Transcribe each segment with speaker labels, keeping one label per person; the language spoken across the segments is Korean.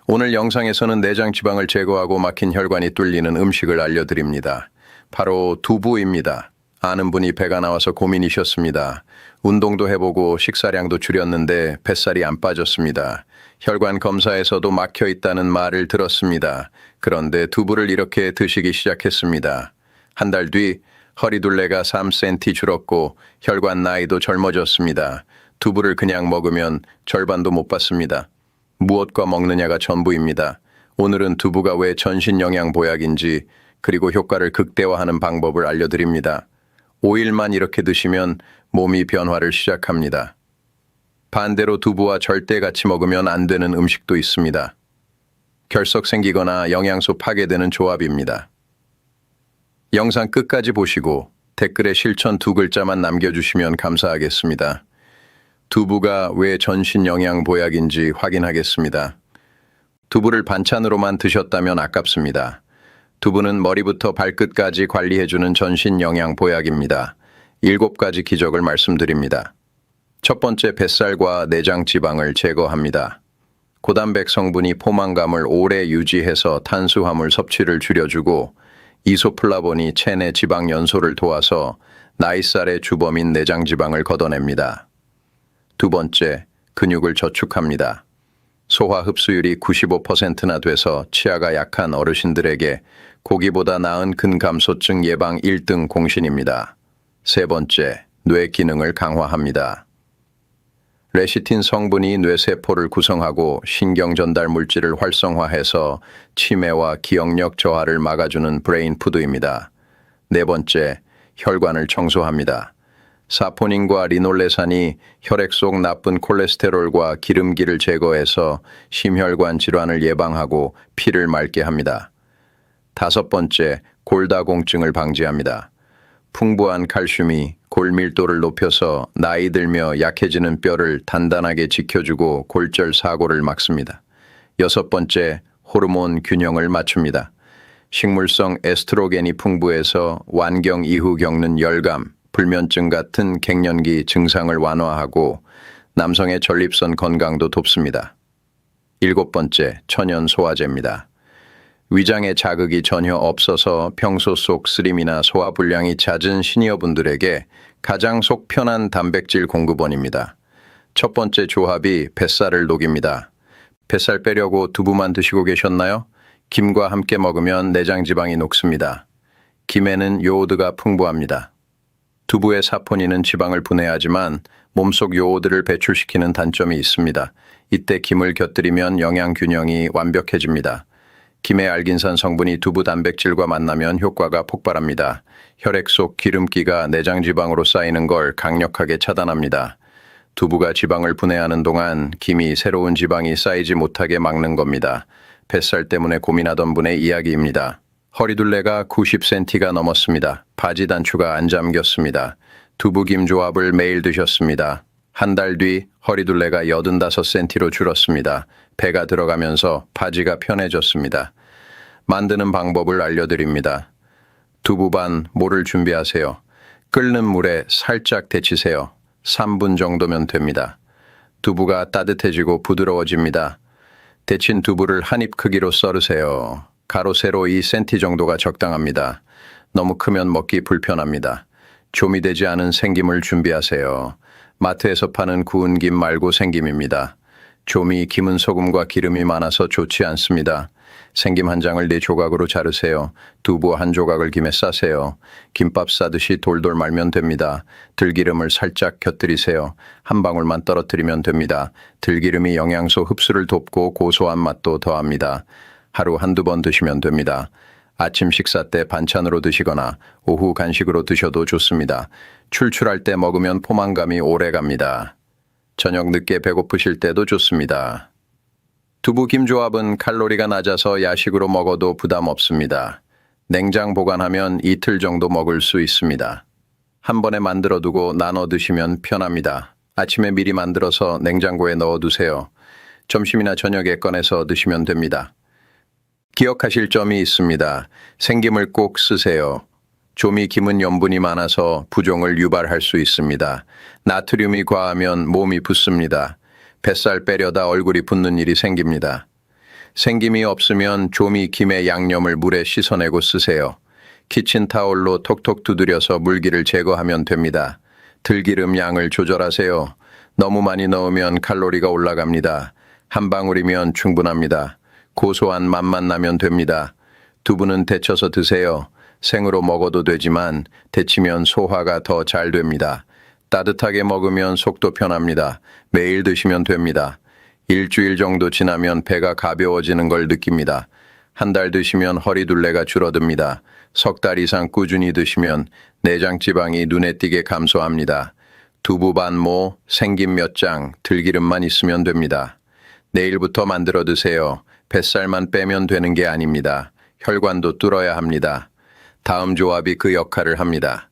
Speaker 1: 오늘 영상에서는 내장 지방을 제거하고 막힌 혈관이 뚫리는 음식을 알려드립니다. 바로 두부입니다. 아는 분이 배가 나와서 고민이셨습니다. 운동도 해보고 식사량도 줄였는데 뱃살이 안 빠졌습니다. 혈관 검사에서도 막혀 있다는 말을 들었습니다. 그런데 두부를 이렇게 드시기 시작했습니다. 한 달 뒤 허리둘레가 3cm 줄었고 혈관 나이도 젊어졌습니다. 두부를 그냥 먹으면 절반도 못 받습니다. 무엇과 먹느냐가 전부입니다. 오늘은 두부가 왜 전신 영양 보약인지 그리고 효과를 극대화하는 방법을 알려드립니다. 5일만 이렇게 드시면 몸이 변화를 시작합니다. 반대로 두부와 절대 같이 먹으면 안 되는 음식도 있습니다. 결석 생기거나 영양소 파괴되는 조합입니다. 영상 끝까지 보시고 댓글에 실천 2글자만 남겨주시면 감사하겠습니다. 두부가 왜 전신 영양 보약인지 확인하겠습니다. 두부를 반찬으로만 드셨다면 아깝습니다. 두부는 머리부터 발끝까지 관리해주는 전신 영양 보약입니다. 7가지 기적을 말씀드립니다. 첫 번째, 뱃살과 내장 지방을 제거합니다. 고단백 성분이 포만감을 오래 유지해서 탄수화물 섭취를 줄여주고 이소플라본이 체내 지방 연소를 도와서 나이살의 주범인 내장 지방을 걷어냅니다. 두 번째, 근육을 저축합니다. 소화 흡수율이 95%나 돼서 치아가 약한 어르신들에게 고기보다 나은 근감소증 예방 1등 공신입니다. 세 번째, 뇌 기능을 강화합니다. 레시틴 성분이 뇌세포를 구성하고 신경 전달 물질을 활성화해서 치매와 기억력 저하를 막아주는 브레인 푸드입니다. 네 번째, 혈관을 청소합니다. 사포닌과 리놀레산이 혈액 속 나쁜 콜레스테롤과 기름기를 제거해서 심혈관 질환을 예방하고 피를 맑게 합니다. 다섯 번째, 골다공증을 방지합니다. 풍부한 칼슘이 골밀도를 높여서 나이 들며 약해지는 뼈를 단단하게 지켜주고 골절 사고를 막습니다. 여섯 번째, 호르몬 균형을 맞춥니다. 식물성 에스트로겐이 풍부해서 완경 이후 겪는 열감, 불면증 같은 갱년기 증상을 완화하고 남성의 전립선 건강도 돕습니다. 7번째, 천연 소화제입니다. 위장에 자극이 전혀 없어서 평소 속 쓰림이나 소화불량이 잦은 시니어분들에게 가장 속 편한 단백질 공급원입니다. 첫 번째 조합이 뱃살을 녹입니다. 뱃살 빼려고 두부만 드시고 계셨나요? 김과 함께 먹으면 내장 지방이 녹습니다. 김에는 요오드가 풍부합니다. 두부의 사포닌은 지방을 분해하지만 몸속 요오드를 배출시키는 단점이 있습니다. 이때 김을 곁들이면 영양 균형이 완벽해집니다. 김의 알긴산 성분이 두부 단백질과 만나면 효과가 폭발합니다. 혈액 속 기름기가 내장 지방으로 쌓이는 걸 강력하게 차단합니다. 두부가 지방을 분해하는 동안 김이 새로운 지방이 쌓이지 못하게 막는 겁니다. 뱃살 때문에 고민하던 분의 이야기입니다. 허리둘레가 90cm가 넘었습니다. 바지 단추가 안 잠겼습니다. 두부김 조합을 매일 드셨습니다. 한 달 뒤 허리둘레가 85cm로 줄었습니다. 배가 들어가면서 바지가 편해졌습니다. 만드는 방법을 알려드립니다. 두부반 모를 준비하세요. 끓는 물에 살짝 데치세요. 3분 정도면 됩니다. 두부가 따뜻해지고 부드러워집니다. 데친 두부를 한 입 크기로 썰으세요. 가로 세로 2cm 정도가 적당합니다. 너무 크면 먹기 불편합니다. 조미되지 않은 생김을 준비하세요. 마트에서 파는 구운 김 말고 생김입니다. 조미 김은 소금과 기름이 많아서 좋지 않습니다. 생김 한 장을 4조각으로 자르세요. 두부 한 조각을 김에 싸세요. 김밥 싸듯이 돌돌 말면 됩니다. 들기름을 살짝 곁들이세요. 한 방울만 떨어뜨리면 됩니다. 들기름이 영양소 흡수를 돕고 고소한 맛도 더합니다. 하루 한두 번 드시면 됩니다. 아침 식사 때 반찬으로 드시거나 오후 간식으로 드셔도 좋습니다. 출출할 때 먹으면 포만감이 오래 갑니다. 저녁 늦게 배고프실 때도 좋습니다. 두부 김 조합은 칼로리가 낮아서 야식으로 먹어도 부담 없습니다. 냉장 보관하면 이틀 정도 먹을 수 있습니다. 한 번에 만들어 두고 나눠 드시면 편합니다. 아침에 미리 만들어서 냉장고에 넣어 두세요. 점심이나 저녁에 꺼내서 드시면 됩니다. 기억하실 점이 있습니다. 생김을 꼭 쓰세요. 조미 김은 염분이 많아서 부종을 유발할 수 있습니다. 나트륨이 과하면 몸이 붓습니다. 뱃살 빼려다 얼굴이 붓는 일이 생깁니다. 생김이 없으면 조미 김의 양념을 물에 씻어내고 쓰세요. 키친타올로 톡톡 두드려서 물기를 제거하면 됩니다. 들기름 양을 조절하세요. 너무 많이 넣으면 칼로리가 올라갑니다. 한 방울이면 충분합니다. 고소한 맛만 나면 됩니다. 두부는 데쳐서 드세요. 생으로 먹어도 되지만 데치면 소화가 더 잘 됩니다. 따뜻하게 먹으면 속도 편합니다. 매일 드시면 됩니다. 일주일 정도 지나면 배가 가벼워지는 걸 느낍니다. 한 달 드시면 허리둘레가 줄어듭니다. 석 달 이상 꾸준히 드시면 내장 지방이 눈에 띄게 감소합니다. 두부 반모, 생김 몇 장, 들기름만 있으면 됩니다. 내일부터 만들어 드세요. 뱃살만 빼면 되는 게 아닙니다. 혈관도 뚫어야 합니다. 다음 조합이 그 역할을 합니다.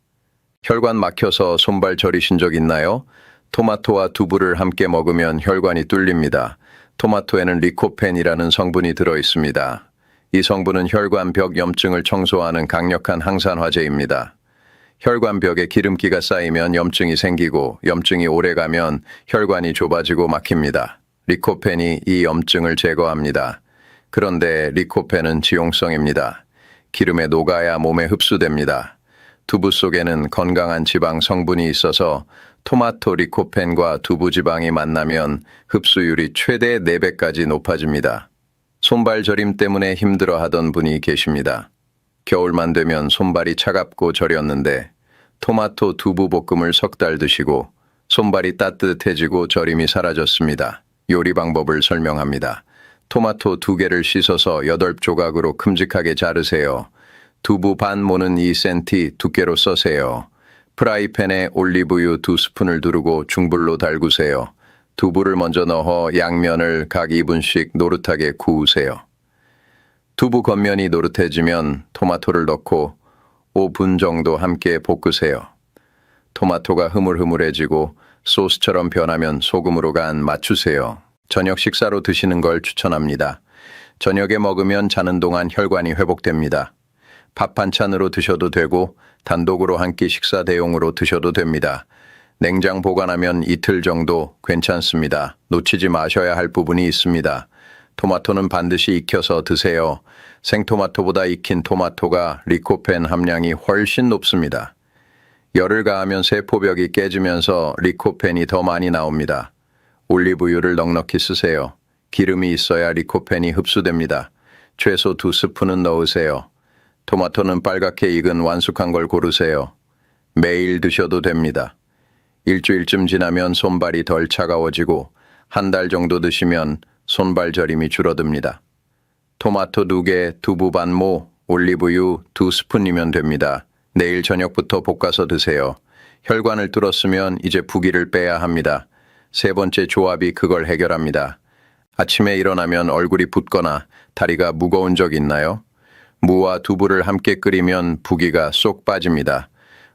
Speaker 1: 혈관 막혀서 손발 저리신 적 있나요? 토마토와 두부를 함께 먹으면 혈관이 뚫립니다. 토마토에는 리코펜이라는 성분이 들어 있습니다. 이 성분은 혈관벽 염증을 청소하는 강력한 항산화제입니다. 혈관벽에 기름기가 쌓이면 염증이 생기고 염증이 오래가면 혈관이 좁아지고 막힙니다. 리코펜이 이 염증을 제거합니다. 그런데 리코펜은 지용성입니다. 기름에 녹아야 몸에 흡수됩니다. 두부 속에는 건강한 지방 성분이 있어서 토마토 리코펜과 두부 지방이 만나면 흡수율이 최대 4배까지 높아집니다. 손발 저림 때문에 힘들어하던 분이 계십니다. 겨울만 되면 손발이 차갑고 저렸는데 토마토 두부 볶음을 석 달 드시고 손발이 따뜻해지고 저림이 사라졌습니다. 요리 방법을 설명합니다. 토마토 2개를 씻어서 8조각으로 큼직하게 자르세요. 두부 반 모는 2cm 두께로 써세요. 프라이팬에 올리브유 2스푼을 두르고 중불로 달구세요. 두부를 먼저 넣어 양면을 각 2분씩 노릇하게 구우세요. 두부 겉면이 노릇해지면 토마토를 넣고 5분 정도 함께 볶으세요. 토마토가 흐물흐물해지고 소스처럼 변하면 소금으로 간 맞추세요. 저녁 식사로 드시는 걸 추천합니다. 저녁에 먹으면 자는 동안 혈관이 회복됩니다. 밥 반찬으로 드셔도 되고 단독으로 한 끼 식사 대용으로 드셔도 됩니다. 냉장 보관하면 이틀 정도 괜찮습니다. 놓치지 마셔야 할 부분이 있습니다. 토마토는 반드시 익혀서 드세요. 생토마토보다 익힌 토마토가 리코펜 함량이 훨씬 높습니다. 열을 가하면 세포벽이 깨지면서 리코펜이 더 많이 나옵니다. 올리브유를 넉넉히 쓰세요. 기름이 있어야 리코펜이 흡수됩니다. 최소 2스푼은 넣으세요. 토마토는 빨갛게 익은 완숙한 걸 고르세요. 매일 드셔도 됩니다. 일주일쯤 지나면 손발이 덜 차가워지고 한 달 정도 드시면 손발 저림이 줄어듭니다. 토마토 2개, 두부 반모, 올리브유 2스푼이면 됩니다. 내일 저녁부터 볶아서 드세요. 혈관을 뚫었으면 이제 부기를 빼야 합니다. 세 번째 조합이 그걸 해결합니다. 아침에 일어나면 얼굴이 붓거나 다리가 무거운 적 있나요? 무와 두부를 함께 끓이면 부기가 쏙 빠집니다.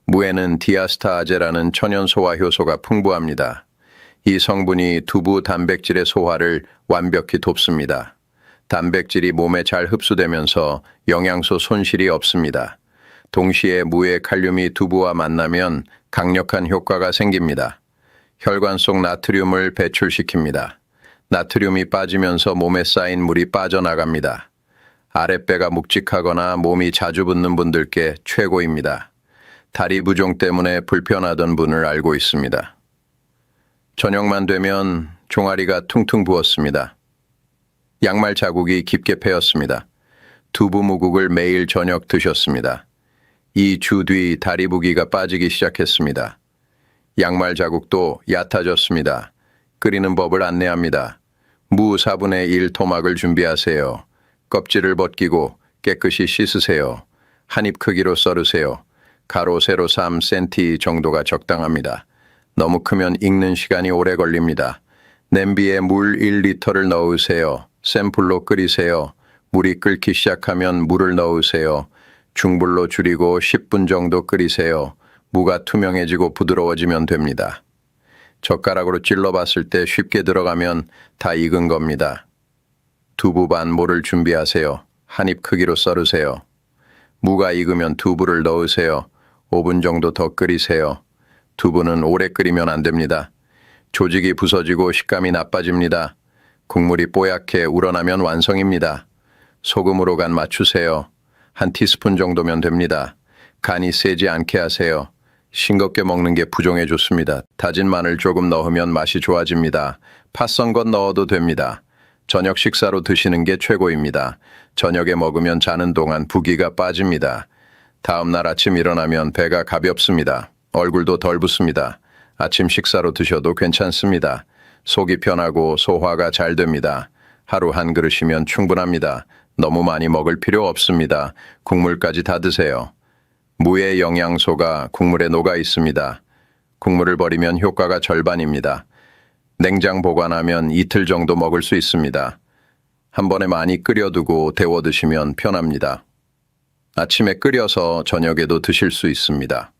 Speaker 1: 무에는 디아스타아제라는 천연 소화 효소가 풍부합니다. 이 성분이 두부 단백질의 소화를 완벽히 돕습니다. 단백질이 몸에 잘 흡수되면서 영양소 손실이 없습니다. 동시에 무의 칼륨이 두부와 만나면 강력한 효과가 생깁니다. 혈관 속 나트륨을 배출시킵니다. 나트륨이 빠지면서 몸에 쌓인 물이 빠져나갑니다. 아랫배가 묵직하거나 몸이 자주 붓는 분들께 최고입니다. 다리 부종 때문에 불편하던 분을 알고 있습니다. 저녁만 되면 종아리가 퉁퉁 부었습니다. 양말 자국이 깊게 패였습니다. 두부 무국을 매일 저녁 드셨습니다. 2주 뒤 다리 부기가 빠지기 시작했습니다. 양말 자국도 얕아졌습니다. 끓이는 법을 안내합니다. 무 4분의 1 토막을 준비하세요. 껍질을 벗기고 깨끗이 씻으세요. 한 입 크기로 썰으세요. 가로 세로 3cm 정도가 적당합니다. 너무 크면 익는 시간이 오래 걸립니다. 냄비에 물 1리터를 넣으세요. 센 불로 끓이세요. 물이 끓기 시작하면 물을 넣으세요. 중불로 줄이고 10분 정도 끓이세요. 무가 투명해지고 부드러워지면 됩니다. 젓가락으로 찔러봤을 때 쉽게 들어가면 다 익은 겁니다. 두부 반모를 준비하세요. 한 입 크기로 썰으세요. 무가 익으면 두부를 넣으세요. 5분 정도 더 끓이세요. 두부는 오래 끓이면 안 됩니다. 조직이 부서지고 식감이 나빠집니다. 국물이 뽀얗게 우러나면 완성입니다. 소금으로 간 맞추세요. 한 티스푼 정도면 됩니다. 간이 세지 않게 하세요. 싱겁게 먹는 게 부종에 좋습니다. 다진 마늘 조금 넣으면 맛이 좋아집니다. 파 썬 것 넣어도 됩니다. 저녁 식사로 드시는 게 최고입니다. 저녁에 먹으면 자는 동안 부기가 빠집니다. 다음 날 아침 일어나면 배가 가볍습니다. 얼굴도 덜 붓습니다. 아침 식사로 드셔도 괜찮습니다. 속이 편하고 소화가 잘 됩니다. 하루 한 그릇이면 충분합니다. 너무 많이 먹을 필요 없습니다. 국물까지 다 드세요. 무의 영양소가 국물에 녹아 있습니다. 국물을 버리면 효과가 절반입니다. 냉장 보관하면 이틀 정도 먹을 수 있습니다. 한 번에 많이 끓여두고 데워 드시면 편합니다. 아침에 끓여서 저녁에도 드실 수 있습니다.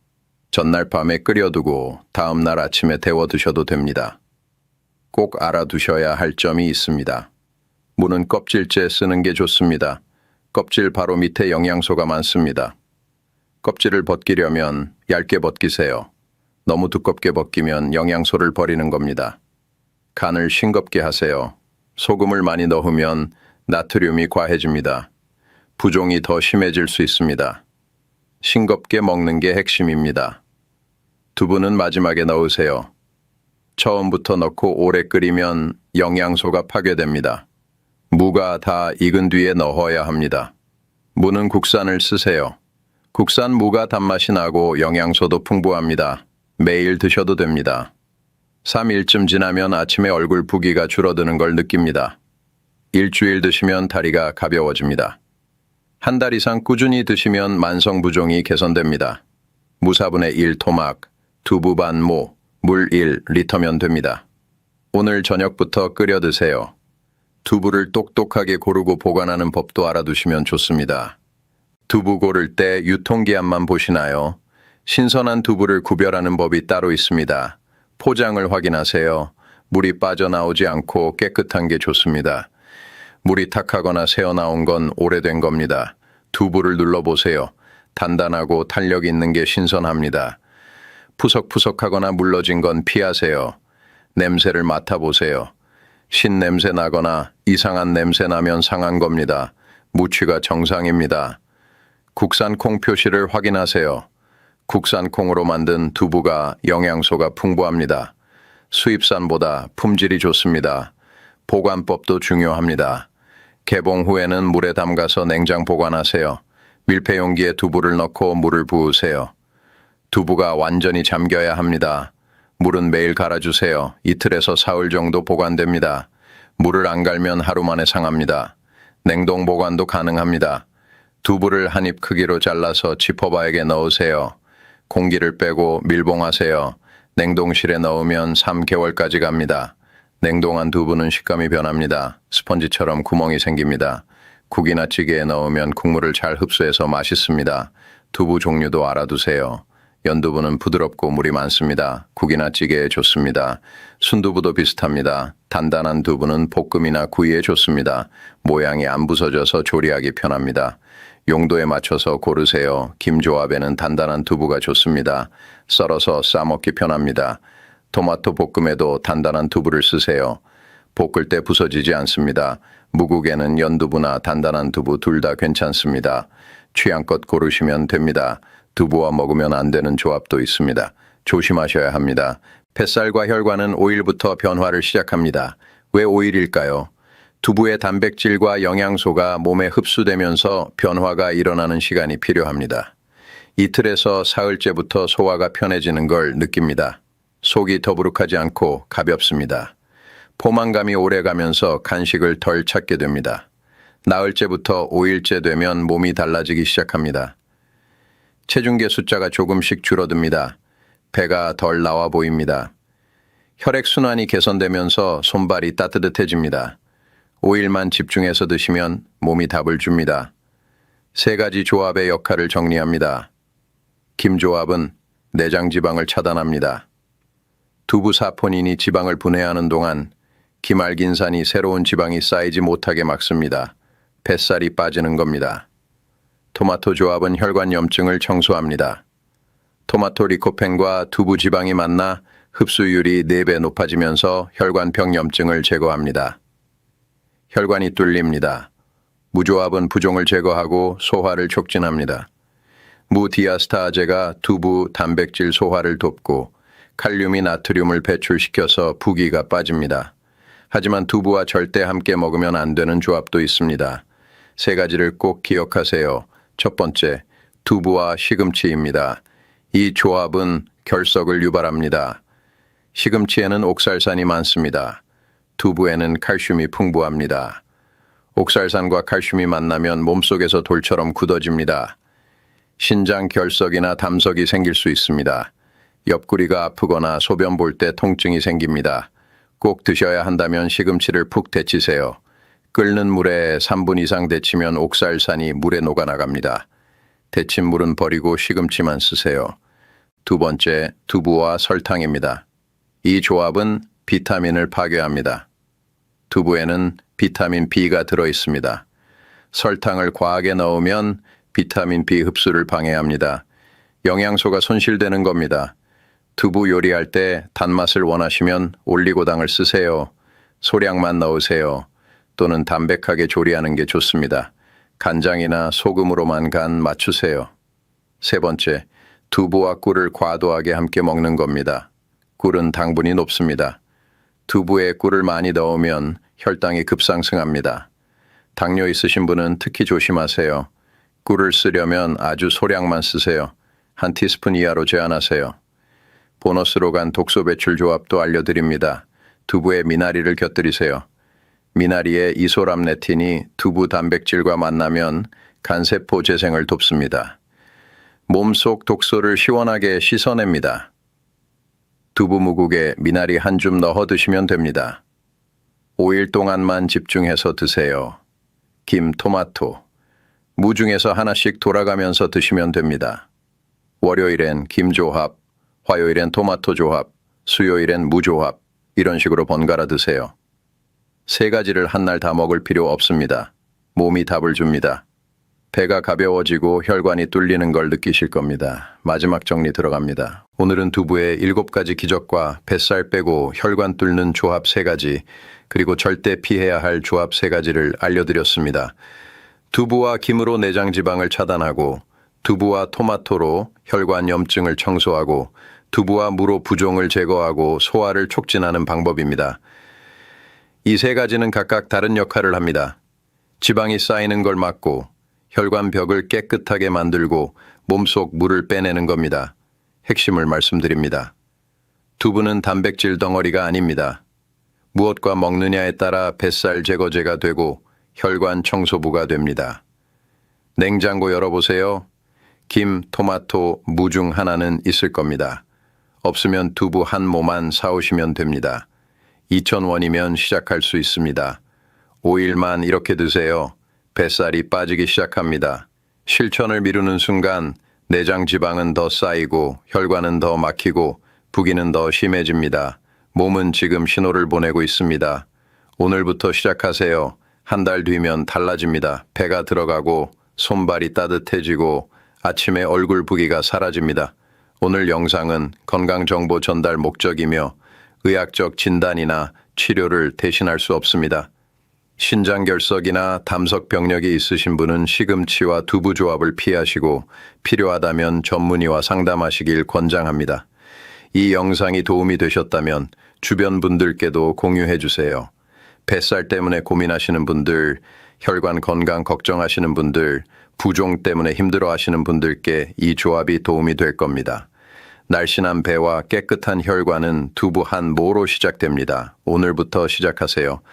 Speaker 1: 전날 밤에 끓여두고 다음 날 아침에 데워 드셔도 됩니다. 꼭 알아두셔야 할 점이 있습니다. 무는 껍질째 쓰는 게 좋습니다. 껍질 바로 밑에 영양소가 많습니다. 껍질을 벗기려면 얇게 벗기세요. 너무 두껍게 벗기면 영양소를 버리는 겁니다. 간을 싱겁게 하세요. 소금을 많이 넣으면 나트륨이 과해집니다. 부종이 더 심해질 수 있습니다. 싱겁게 먹는 게 핵심입니다. 두부는 마지막에 넣으세요. 처음부터 넣고 오래 끓이면 영양소가 파괴됩니다. 무가 다 익은 뒤에 넣어야 합니다. 무는 국산을 쓰세요. 국산 무가 단맛이 나고 영양소도 풍부합니다. 매일 드셔도 됩니다. 3일쯤 지나면 아침에 얼굴 부기가 줄어드는 걸 느낍니다. 일주일 드시면 다리가 가벼워집니다. 한 달 이상 꾸준히 드시면 만성부종이 개선됩니다. 무 4분의 1 토막, 두부 반 무, 물 1리터면 됩니다. 오늘 저녁부터 끓여 드세요. 두부를 똑똑하게 고르고 보관하는 법도 알아두시면 좋습니다. 두부 고를 때 유통기한만 보시나요? 신선한 두부를 구별하는 법이 따로 있습니다. 포장을 확인하세요. 물이 빠져나오지 않고 깨끗한 게 좋습니다. 물이 탁하거나 새어나온 건 오래된 겁니다. 두부를 눌러보세요. 단단하고 탄력 있는 게 신선합니다. 푸석푸석하거나 물러진 건 피하세요. 냄새를 맡아보세요. 신냄새 나거나 이상한 냄새 나면 상한 겁니다. 무취가 정상입니다. 국산 콩 표시를 확인하세요. 국산 콩으로 만든 두부가 영양소가 풍부합니다. 수입산보다 품질이 좋습니다. 보관법도 중요합니다. 개봉 후에는 물에 담가서 냉장 보관하세요. 밀폐용기에 두부를 넣고 물을 부으세요. 두부가 완전히 잠겨야 합니다. 물은 매일 갈아주세요. 이틀에서 사흘 정도 보관됩니다. 물을 안 갈면 하루 만에 상합니다. 냉동 보관도 가능합니다. 두부를 한 입 크기로 잘라서 지퍼바에게 넣으세요. 공기를 빼고 밀봉하세요. 냉동실에 넣으면 3개월까지 갑니다. 냉동한 두부는 식감이 변합니다. 스펀지처럼 구멍이 생깁니다. 국이나 찌개에 넣으면 국물을 잘 흡수해서 맛있습니다. 두부 종류도 알아두세요. 연두부는 부드럽고 물이 많습니다. 국이나 찌개에 좋습니다. 순두부도 비슷합니다. 단단한 두부는 볶음이나 구이에 좋습니다. 모양이 안 부서져서 조리하기 편합니다. 용도에 맞춰서 고르세요. 김조합에는 단단한 두부가 좋습니다. 썰어서 싸먹기 편합니다. 토마토 볶음에도 단단한 두부를 쓰세요. 볶을 때 부서지지 않습니다. 무국에는 연두부나 단단한 두부 둘 다 괜찮습니다. 취향껏 고르시면 됩니다. 두부와 먹으면 안 되는 조합도 있습니다. 조심하셔야 합니다. 뱃살과 혈관은 5일부터 변화를 시작합니다. 왜 5일일까요? 두부의 단백질과 영양소가 몸에 흡수되면서 변화가 일어나는 시간이 필요합니다. 이틀에서 사흘째부터 소화가 편해지는 걸 느낍니다. 속이 더부룩하지 않고 가볍습니다. 포만감이 오래가면서 간식을 덜 찾게 됩니다. 나흘째부터 5일째 되면 몸이 달라지기 시작합니다. 체중계 숫자가 조금씩 줄어듭니다. 배가 덜 나와 보입니다. 혈액순환이 개선되면서 손발이 따뜻해집니다. 5일만 집중해서 드시면 몸이 답을 줍니다. 3가지 조합의 역할을 정리합니다. 김조합은 내장지방을 차단합니다. 두부 사포닌이 지방을 분해하는 동안 기말긴산이 새로운 지방이 쌓이지 못하게 막습니다. 뱃살이 빠지는 겁니다. 토마토 조합은 혈관 염증을 청소합니다. 토마토 리코펜과 두부 지방이 만나 흡수율이 4배 높아지면서 혈관병 염증을 제거합니다. 혈관이 뚫립니다. 무조합은 부종을 제거하고 소화를 촉진합니다. 무디아스타제가 두부 단백질 소화를 돕고 칼륨이 나트륨을 배출시켜서 부기가 빠집니다. 하지만 두부와 절대 함께 먹으면 안 되는 조합도 있습니다. 세 가지를 꼭 기억하세요. 첫 번째, 두부와 시금치입니다. 이 조합은 결석을 유발합니다. 시금치에는 옥살산이 많습니다. 두부에는 칼슘이 풍부합니다. 옥살산과 칼슘이 만나면 몸속에서 돌처럼 굳어집니다. 신장 결석이나 담석이 생길 수 있습니다. 옆구리가 아프거나 소변 볼 때 통증이 생깁니다. 꼭 드셔야 한다면 시금치를 푹 데치세요. 끓는 물에 3분 이상 데치면 옥살산이 물에 녹아나갑니다. 데친 물은 버리고 시금치만 쓰세요. 두 번째, 두부와 설탕입니다. 이 조합은 비타민을 파괴합니다. 두부에는 비타민 B가 들어 있습니다. 설탕을 과하게 넣으면 비타민 B 흡수를 방해합니다. 영양소가 손실되는 겁니다. 두부 요리할 때 단맛을 원하시면 올리고당을 쓰세요. 소량만 넣으세요. 또는 담백하게 조리하는 게 좋습니다. 간장이나 소금으로만 간 맞추세요. 세 번째, 두부와 꿀을 과도하게 함께 먹는 겁니다. 꿀은 당분이 높습니다. 두부에 꿀을 많이 넣으면 혈당이 급상승합니다. 당뇨 있으신 분은 특히 조심하세요. 꿀을 쓰려면 아주 소량만 쓰세요. 한 티스푼 이하로 제한하세요. 보너스로 간 독소 배출 조합도 알려드립니다. 두부에 미나리를 곁들이세요. 미나리의 이소람네틴이 두부 단백질과 만나면 간세포 재생을 돕습니다. 몸속 독소를 시원하게 씻어냅니다. 두부 무국에 미나리 한 줌 넣어 드시면 됩니다. 5일 동안만 집중해서 드세요. 김, 토마토. 무 중에서 하나씩 돌아가면서 드시면 됩니다. 월요일엔 김 조합, 화요일엔 토마토 조합, 수요일엔 무 조합, 이런 식으로 번갈아 드세요. 세 가지를 한 날 다 먹을 필요 없습니다. 몸이 답을 줍니다. 배가 가벼워지고 혈관이 뚫리는 걸 느끼실 겁니다. 마지막 정리 들어갑니다. 오늘은 두부의 7가지 기적과 뱃살 빼고 혈관 뚫는 조합 3가지, 그리고 절대 피해야 할 조합 3가지를 알려드렸습니다. 두부와 김으로 내장 지방을 차단하고, 두부와 토마토로 혈관 염증을 청소하고, 두부와 무로 부종을 제거하고 소화를 촉진하는 방법입니다. 이 3가지는 각각 다른 역할을 합니다. 지방이 쌓이는 걸 막고 혈관 벽을 깨끗하게 만들고 몸속 물을 빼내는 겁니다. 핵심을 말씀드립니다. 두부는 단백질 덩어리가 아닙니다. 무엇과 먹느냐에 따라 뱃살 제거제가 되고 혈관 청소부가 됩니다. 냉장고 열어보세요. 김, 토마토, 무 중 하나는 있을 겁니다. 없으면 두부 한 모만 사오시면 됩니다. 2,000원이면 시작할 수 있습니다. 5일만 이렇게 드세요. 뱃살이 빠지기 시작합니다. 실천을 미루는 순간 내장 지방은 더 쌓이고 혈관은 더 막히고 부기는 더 심해집니다. 몸은 지금 신호를 보내고 있습니다. 오늘부터 시작하세요. 한 달 뒤면 달라집니다. 배가 들어가고 손발이 따뜻해지고 아침에 얼굴 부기가 사라집니다. 오늘 영상은 건강정보 전달 목적이며 의학적 진단이나 치료를 대신할 수 없습니다. 신장결석이나 담석 병력이 있으신 분은 시금치와 두부 조합을 피하시고 필요하다면 전문의와 상담하시길 권장합니다. 이 영상이 도움이 되셨다면 주변 분들께도 공유해 주세요. 뱃살 때문에 고민하시는 분들, 혈관 건강 걱정하시는 분들, 부종 때문에 힘들어하시는 분들께 이 조합이 도움이 될 겁니다. 날씬한 배와 깨끗한 혈관은 두부 한 모로 시작됩니다. 오늘부터 시작하세요.